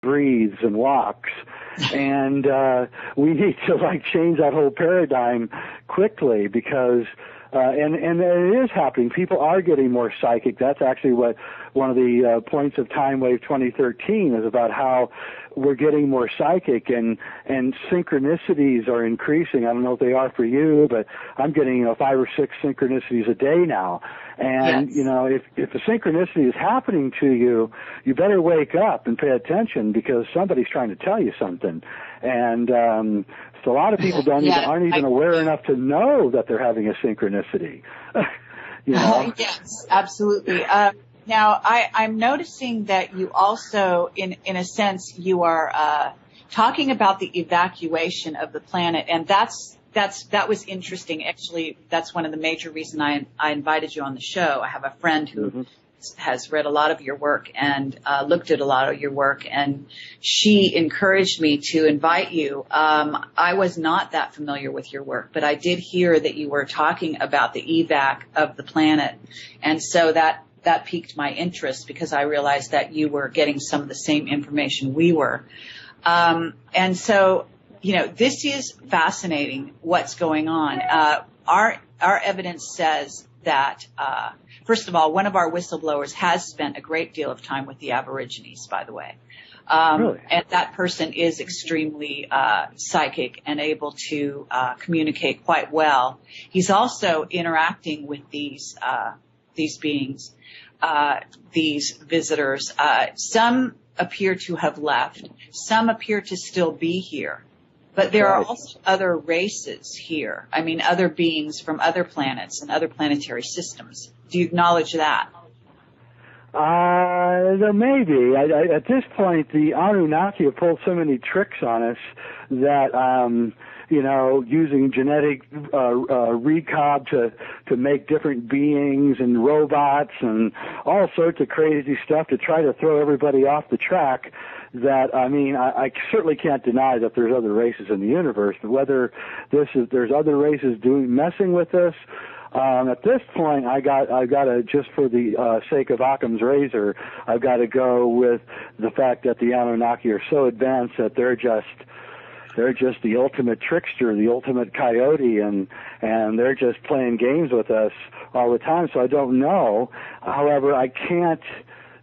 breathes and walks. And we need to change that whole paradigm quickly, because and it is happening. People are getting more psychic. That's actually what one of the points of Time Wave 2013 is about, how we're getting more psychic, and synchronicities are increasing. I don't know if they are for you, but I'm getting 5 or 6 synchronicities a day now. And yes. If a synchronicity is happening to you, you better wake up and pay attention, because somebody's trying to tell you something. And so a lot of people aren't even aware enough to know that they're having a synchronicity. Yes, absolutely. Now, I'm noticing that you also, in a sense, you are talking about the evacuation of the planet, and that was interesting. Actually, that's one of the major reasons I invited you on the show. I have a friend who has read a lot of your work and looked at a lot of your work, and she encouraged me to invite you. I was not that familiar with your work, but I did hear that you were talking about the evac of the planet, and so that piqued my interest, because I realized that you were getting some of the same information we were. And so, this is fascinating what's going on. Our evidence says that, first of all, one of our whistleblowers has spent a great deal of time with the Aborigines, by the way. Really? And that person is extremely psychic and able to communicate quite well. He's also interacting with these beings, these visitors. Some appear to have left. Some appear to still be here. But there are also other races here. I mean, other beings from other planets and other planetary systems. Do you acknowledge that? There may be. At this point, the Anunnaki have pulled so many tricks on us that, using genetic recob to make different beings and robots and all sorts of crazy stuff to try to throw everybody off the track, that, I certainly can't deny that there's other races in the universe, but whether there's other races messing with us, at this point, I got to, just for the sake of Occam's razor, I've got to go with the fact that the Anunnaki are so advanced that they're just the ultimate trickster, the ultimate coyote, and they're just playing games with us all the time. So I don't know. However, I can't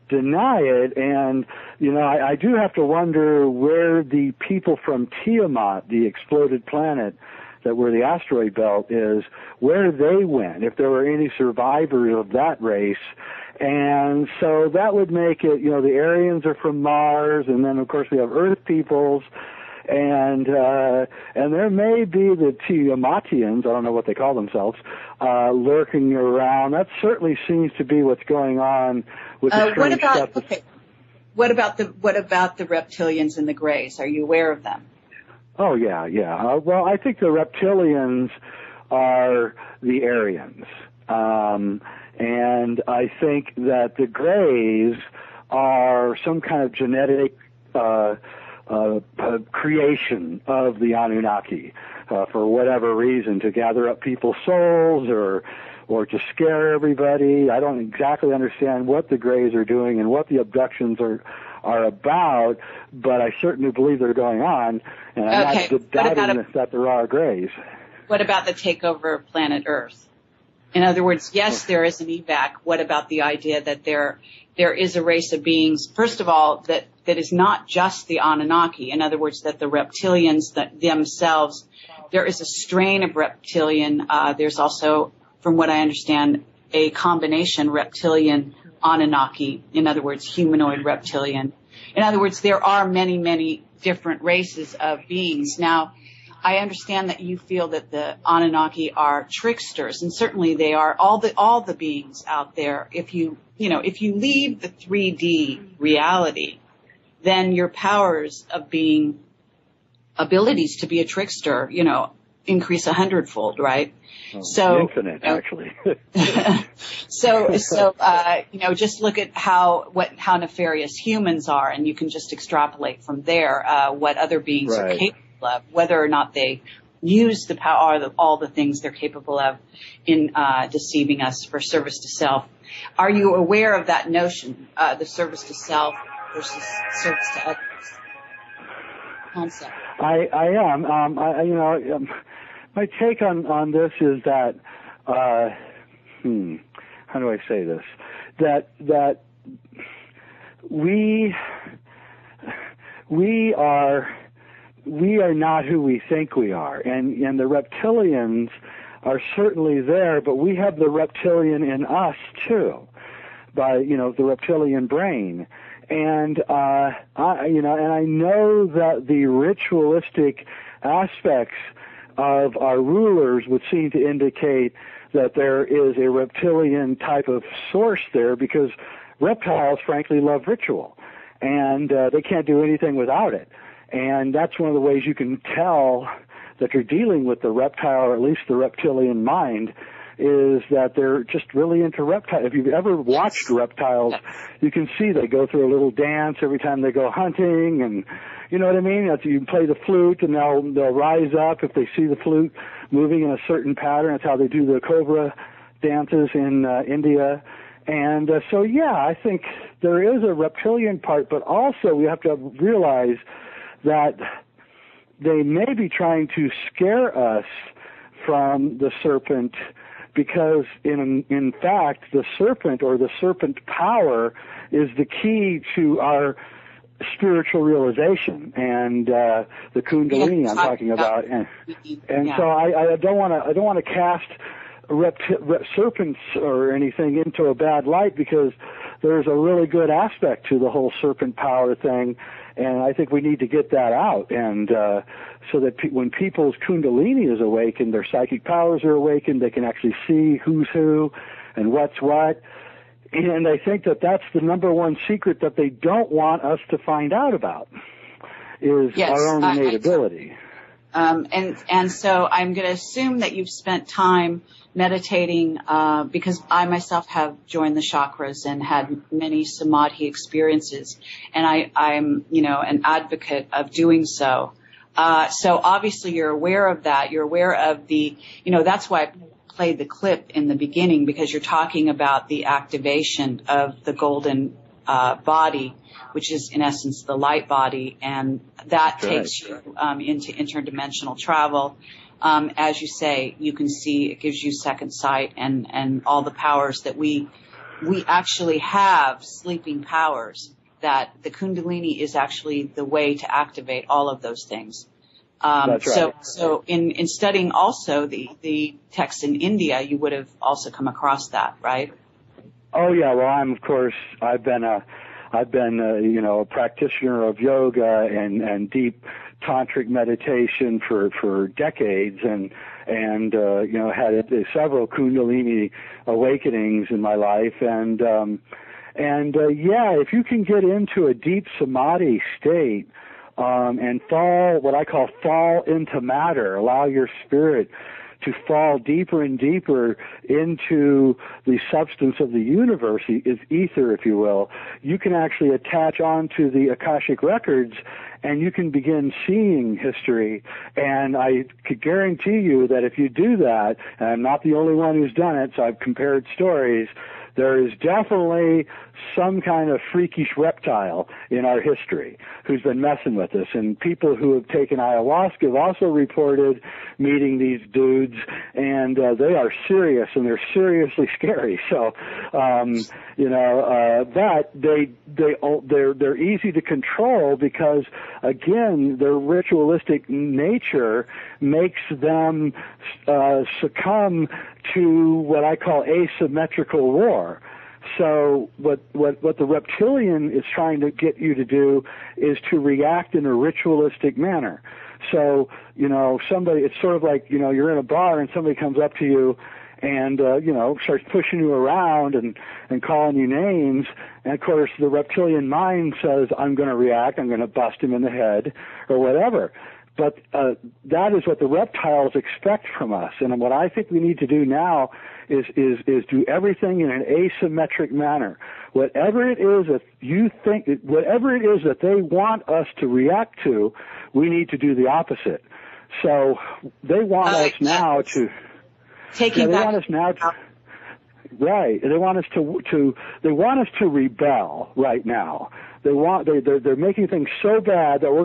deny it, and I do have to wonder where the people from Tiamat, the exploded planet, where the asteroid belt is, where they went, if there were any survivors of that race. And so that would make it, the Aryans are from Mars, and then of course we have Earth peoples, and there may be the Tiamatians, I don't know what they call themselves, lurking around. That certainly seems to be what's going on with the strange stuff. What about the reptilians and the Greys? Are you aware of them? Oh, yeah. Well, I think the reptilians are the Aryans. And I think that the Greys are some kind of genetic creation of the Anunnaki for whatever reason, to gather up people's souls or to scare everybody. I don't exactly understand what the Greys are doing and what the abductions are about, but I certainly believe they're going on, and I'm not doubting that there are Greys. What about the takeover of planet Earth? In other words, yes, there is an evac. What about the idea that there is a race of beings, first of all, that is not just the Anunnaki? In other words, that the reptilians themselves, there is a strain of reptilian. There's also, from what I understand, a combination reptilian Anunnaki, in other words, humanoid reptilian. In other words, there are many, many different races of beings. Now, I understand that you feel that the Anunnaki are tricksters, and certainly they are. All the beings out there, if you leave the 3D reality, then your powers of being, abilities to be a trickster, increase 100-fold, right? So infinite, actually. So just look at how nefarious humans are, and you can just extrapolate from there what other beings are capable of, whether or not they use the power of all the things they're capable of in deceiving us for service to self. Are you aware of that notion, the service to self versus service to others? concept. I am. My take on this is that, how do I say this? That we are not who we think we are, and the reptilians are certainly there, but we have the reptilian in us too, by the reptilian brain, and I know that the ritualistic aspects of our rulers would seem to indicate that there is a reptilian type of source there, because reptiles frankly love ritual, and they can't do anything without it. And that's one of the ways you can tell that you're dealing with the reptile, or at least the reptilian mind, is that they're just really into reptiles. If you've ever watched reptiles, you can see they go through a little dance every time they go hunting, and you know what I mean? You play the flute, and they'll rise up if they see the flute moving in a certain pattern. That's how they do the cobra dances in India. And so, yeah, I think there is a reptilian part, but also we have to realize that they may be trying to scare us from the serpent, because in fact the serpent, or the serpent power, is the key to our spiritual realization, and the Kundalini I'm talking about, and so I don't want to cast serpents or anything into a bad light, because there's a really good aspect to the whole serpent power thing, and I think we need to get that out, and so that when people's Kundalini is awakened, their psychic powers are awakened, they can actually see who's who and what's what. And I think that that's the number one secret that they don't want us to find out about, is our own innate ability. And so I'm going to assume that you've spent time meditating, because I myself have joined the chakras and had many samadhi experiences, and I'm an advocate of doing so. So obviously you're aware of that. You're aware of the, that's why I played the clip in the beginning, because you're talking about the activation of the golden body, which is in essence the light body, and that takes you into interdimensional travel. As you say, you can see, it gives you second sight and all the powers that we actually have, sleeping powers, that the Kundalini is actually the way to activate all of those things. That's right. So in studying also the texts in India, you would have also come across that, right? Oh yeah. Well, I've been a practitioner of yoga and deep tantric meditation for decades, and had several Kundalini awakenings in my life, and if you can get into a deep samadhi state, and what I call fall into matter, allow your spirit to fall deeper and deeper into the substance of the universe, is ether, if you will, you can actually attach onto the Akashic records, and you can begin seeing history. And I could guarantee you that if you do that, and I'm not the only one who's done it, so I've compared stories, there is definitely some kind of freakish reptile in our history who's been messing with us. And people who have taken ayahuasca have also reported meeting these dudes, and they are serious, and they're seriously scary. So, but they're easy to control, because again, their ritualistic nature makes them succumb to what I call asymmetrical war. So what the reptilian is trying to get you to do is to react in a ritualistic manner. So, it's sort of like, you're in a bar and somebody comes up to you and, starts pushing you around and calling you names. And of course, the reptilian mind says, I'm going to react, I'm going to bust him in the head or whatever. But that is what the reptiles expect from us. And what I think we need to do now is do everything in an asymmetric manner. Whatever it is that they want us to react to, we need to do the opposite. So they want us now to taking they want us now to right. They want us to rebel right now. They're making things so bad that we're